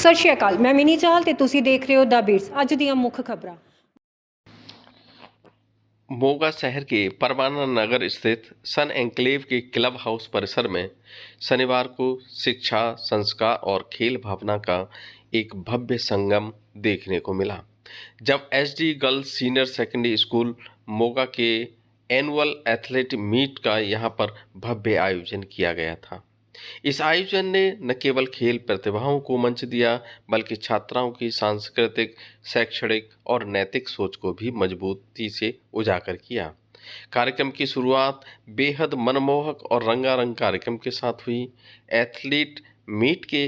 ਸਤਿ ਸ਼੍ਰੀ ਅਕਾਲ, ਮੈਂ ਮਿਨੀ ਚਾਹਲ ਤੇ ਤੁਸੀਂ ਦੇਖ ਰਹੇ ਹੋ ਦਾ ਬੀਟਸ। ਅੱਜ ਦੀਆਂ ਮੁੱਖ ਖਬਰਾਂ। मोगा शहर के परमाना नगर स्थित सन एन्क्लेव के क्लब हाउस परिसर में शनिवार को शिक्षा, संस्कार और खेल भावना का एक भव्य संगम देखने को मिला, जब SD girls senior secondary school Moga के एनुअल एथलेट मीट का यहां पर भव्य आयोजन किया गया था। इस आयोजन ने न केवल खेल प्रतिभाओं को मंच दिया, बल्कि छात्राओं की सांस्कृतिक, शैक्षणिक और नैतिक सोच को भी मजबूती से उजागर किया। कार्यक्रम की शुरुआत बेहद मनमोहक और रंगारंग कार्यक्रम के साथ हुई। एथलीट मीट के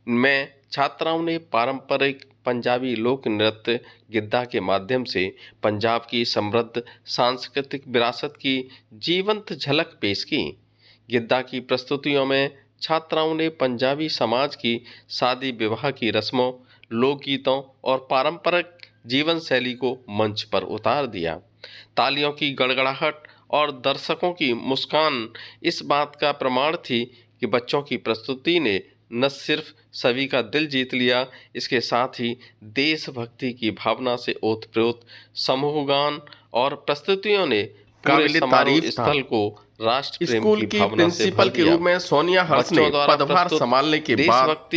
में छात्राओं ने पारंपरिक पंजाबी लोक नृत्य गिद्दा के माध्यम से पंजाब की समृद्ध सांस्कृतिक विरासत की जीवंत झलक पेश की। गिद्दा की प्रस्तुतियों में छात्राओं ने पंजाबी समाज की शादी विवाह की रस्मों, लोकगीतों और पारंपरिक जीवन शैली को मंच पर उतार दिया। तालियों की गड़गड़ाहट और दर्शकों की मुस्कान इस बात का प्रमाण थी कि बच्चों की प्रस्तुति ने न सिर्फ सभी का दिल जीत लिया, इसके साथ ही देशभक्ति की भावना से ओतप्रोत समूह गान और प्रस्तुतियों ने पूरे समारोह स्थल को राष्ट्र प्रेम स्कूल की प्रिंसिपल के रूप में सोनिया हर्ष ने पदभार संभालने के बाद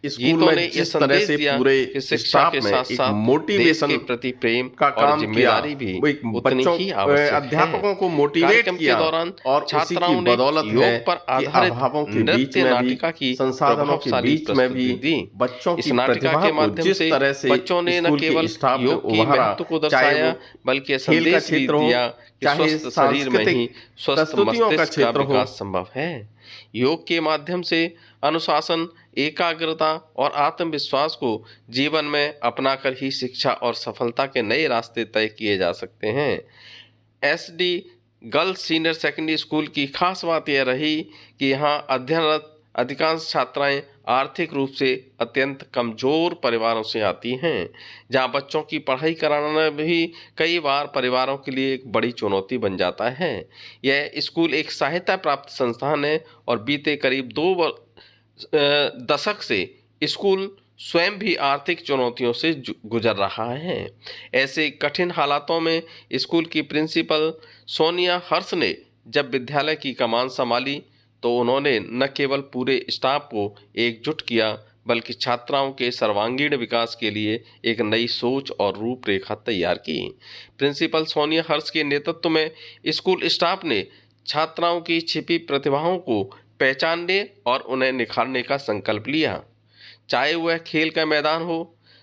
स्कूल में इस तरह से पूरे स्टाफ में एक मोटिवेशन के प्रति प्रेम का काम किया, भी एक बच्चों अध्यापकों को मोटिवेट किया के दौरान और छात्राओं ने बदौलत योग पर आधारित अभावों के बीच में भी, संसाधनों के बीच में भी बच्चों की प्रतिभा के माध्यम जिस तरह से बच्चों ने न केवल योग की महत्व को दर्शाया, बल्कि संदेश भी दिया कि स्वस्थ शरीर में ही स्वस्थ मस्तिष्क का विकास संभव है। योग के माध्यम से अनुशासन, एकाग्रता और आत्मविश्वास को जीवन में अपनाकर ही शिक्षा और सफलता के नए रास्ते तय किए जा सकते हैं। SD girls senior secondary school की खास बात यह रही कि यहाँ अध्ययनरत अधिकांश छात्राएं आर्थिक रूप से अत्यंत कमजोर परिवारों से आती हैं, जहां बच्चों की पढ़ाई कराना भी कई बार परिवारों के लिए एक बड़ी चुनौती बन जाता है। यह स्कूल एक सहायता प्राप्त संस्थान है और बीते करीब 2 दशक से स्कूल स्वयं भी आर्थिक चुनौतियों से गुजर रहा है। ऐसे कठिन हालातों में स्कूल की प्रिंसिपल सोनिया हर्ष ने जब विद्यालय की कमान संभाली, तो उन्होंने न केवल पूरे स्टाफ को एकजुट किया, बल्कि छात्राओं के सर्वांगीण विकास के लिए एक नई सोच और रूपरेखा तैयार की। प्रिंसिपल सोनिया हर्ष के नेतृत्व में स्कूल स्टाफ ने छात्राओं की छिपी प्रतिभाओं को पहचानने और उन्हें निखारने का संकल्प लिया। चाहे वह खेल का मैदान हो,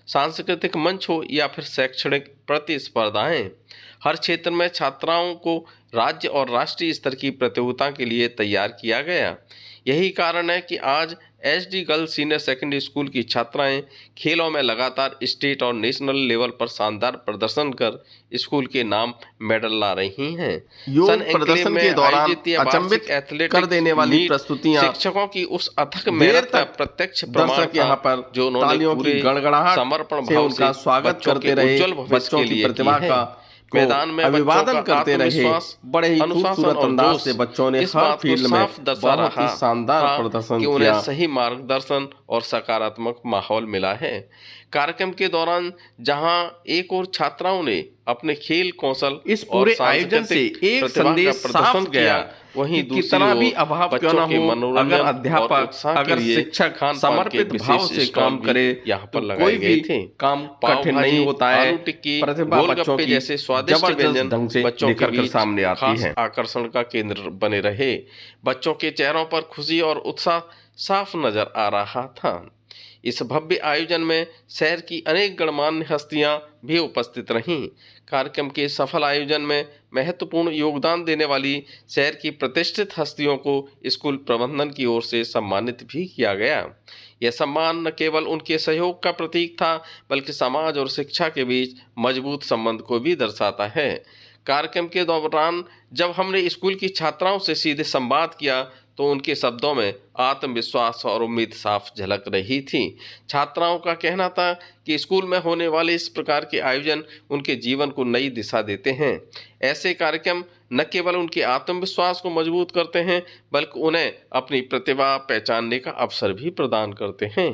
सांस्कृतिक मंच हो या फिर शैक्षणिक प्रतिस्पर्धाएं, हर क्षेत्र में छात्राओं को राज्य और राष्ट्रीय स्तर की प्रतियोगिता के लिए तैयार किया गया। यही कारण है कि आज SD girls senior secondary school की छात्राएं खेलों में लगातार स्टेट और नेशनल लेवल पर शानदार प्रदर्शन कर स्कूल के नाम मेडल ला रही हैं। योग प्रदर्शन के दौरान अचंभित कर देने वाली प्रस्तुतियां, शिक्षकों की उस अथक मेहनत का प्रत्यक्ष प्रमाण यहाँ पर जो उन्होंने पूरे समर्पण भाव से स्वागत करते रहे, बच्चों की प्रतिभा का मैदान में अभिवादन करते रहे। बड़े ही खूबसूरत अंदाज से बच्चों ने हर फील्ड में बहुत ही शानदार प्रदर्शन किया, उन्हें सही मार्गदर्शन और सकारात्मक माहौल मिला है। कार्यक्रम के दौरान जहां एक और छात्राओं ने अपने खेल कौशल इस पूरे आयोजन से एक संदेश साफ गया, वहीं कितना भी अभाव क्यों न हो, अगर अध्यापक, अगर शिक्षक समर्पित भाव से काम करे, यहाँ पर कोई भी काम कठिन नहीं होता है। प्रतिभा बच्चों की जैसे स्वादिष्ट व्यंजन ढंग से बच्चों के बीच सामने आती है, आकर्षण का केंद्र बने रहे। बच्चों के चेहरों पर खुशी और उत्साह साफ नजर आ रहा था। इस भव्य आयोजन में शहर की अनेक गणमान्य हस्तियां भी उपस्थित रहीं। कार्यक्रम के सफल आयोजन में महत्वपूर्ण योगदान देने वाली शहर की प्रतिष्ठित हस्तियों को स्कूल प्रबंधन की ओर से सम्मानित भी किया गया। यह सम्मान न केवल उनके सहयोग का प्रतीक था, बल्कि समाज और शिक्षा के बीच मजबूत संबंध को भी दर्शाता है। कार्यक्रम के दौरान जब हमने स्कूल की छात्राओं से सीधे संवाद किया, तो उनके शब्दों में आत्मविश्वास और उम्मीद साफ झलक रही थी। छात्राओं का कहना था कि स्कूल में होने वाले इस प्रकार के आयोजन उनके जीवन को नई दिशा देते हैं। ऐसे कार्यक्रम न केवल उनके आत्मविश्वास को मजबूत करते हैं, बल्कि उन्हें अपनी प्रतिभा पहचानने का अवसर भी प्रदान करते हैं।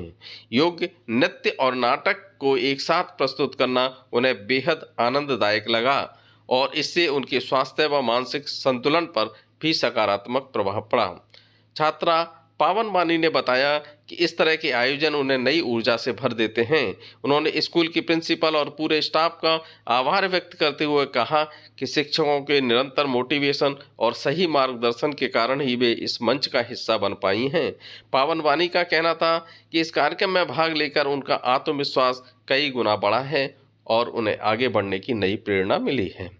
योग, नृत्य और नाटक को एक साथ प्रस्तुत करना उन्हें बेहद आनंददायक लगा और इससे उनके स्वास्थ्य व मानसिक संतुलन पर भी सकारात्मक प्रभाव पड़ा। छात्रा पावन वानी ने बताया कि इस तरह के आयोजन उन्हें नई ऊर्जा से भर देते हैं। उन्होंने स्कूल की प्रिंसिपल और पूरे स्टाफ का आभार व्यक्त करते हुए कहा कि शिक्षकों के निरंतर मोटिवेशन और सही मार्गदर्शन के कारण ही वे इस मंच का हिस्सा बन पाई हैं। पावन वानी का कहना था कि इस कार्यक्रम में भाग लेकर उनका आत्मविश्वास कई गुना बढ़ा है और उन्हें आगे बढ़ने की नई प्रेरणा मिली है।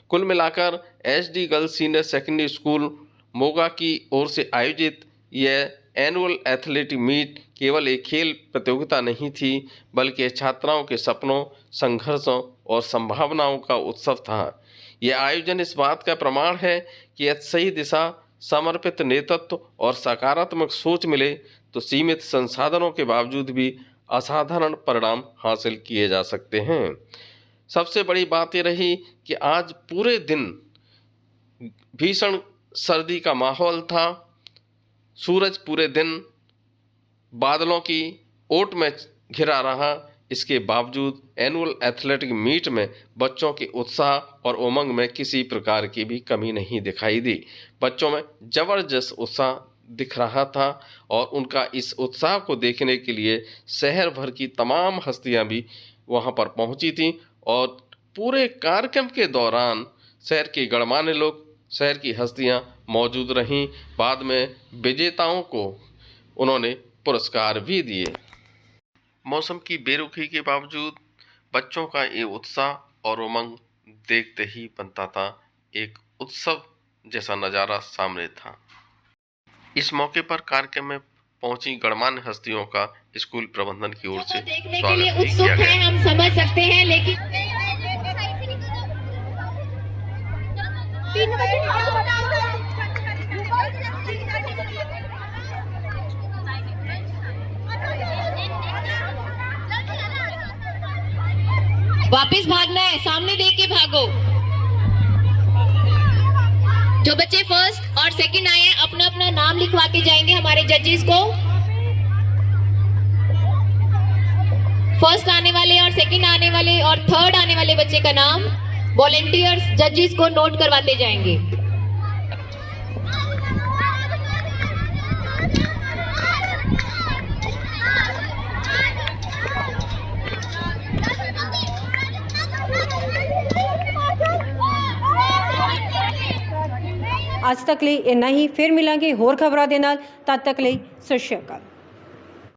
कुल मिलाकर SD girls senior secondary school Moga की ओर से आयोजित यह एनुअल एथलेटिक मीट केवल एक खेल प्रतियोगिता नहीं थी, बल्कि छात्राओं के सपनों, संघर्षों और संभावनाओं का उत्सव था। यह आयोजन इस बात का प्रमाण है कि यदि सही दिशा, समर्पित नेतृत्व और सकारात्मक सोच मिले तो सीमित संसाधनों के बावजूद भी असाधारण परिणाम हासिल किए जा सकते हैं। सबसे बड़ी बात यह रही कि आज पूरे दिन भीषण सर्दी का माहौल था। सूरज पूरे दिन बादलों की ओट में घिरा रहा। इसके बावजूद एनुअल एथलेटिक मीट में बच्चों के उत्साह और उमंग में किसी प्रकार की भी कमी नहीं दिखाई दी। बच्चों में जबरदस्त उत्साह दिख रहा था और उनका इस उत्साह को देखने के लिए शहर भर की तमाम हस्तियां भी वहां पर पहुंची थीं और पूरे कार्यक्रम के दौरान शहर के गणमान्य लोग, शहर की हस्तियां मौजूद रहीं। बाद में विजेताओं को उन्होंने पुरस्कार भी दिए। मौसम की बेरुखी के बावजूद बच्चों का ये उत्साह और उमंग देखते ही बनता था एक उत्सव जैसा नज़ारा सामने था। इस मौके पर कार्यक्रम में पहुंची गणमान्य हस्तियों का स्कूल प्रबंधन की ओर से देखने के लिए उत्सुक हैं, हम समझ सकते हैं, लेकिन वापस भागना है, सामने देख के भागो। जो बच्चे फर्स्ट और सेकंड आए हैं अपना अपना नाम लिखवा के जाएंगे हमारे जजेस को। फर्स्ट आने वाले और सेकंड आने वाले और थर्ड आने वाले बच्चे का नाम वॉलंटियर्स जजेस को नोट करवाते जाएंगे। ਅੱਜ ਤੱਕ ਲਈ ਇੰਨਾ ਹੀ। ਫਿਰ ਮਿਲਾਂਗੇ ਹੋਰ ਖਬਰਾਂ ਦੇ ਨਾਲ। ਤਦ ਤੱਕ ਲਈ ਸਤਿ ਸ਼੍ਰੀ ਅਕਾਲ।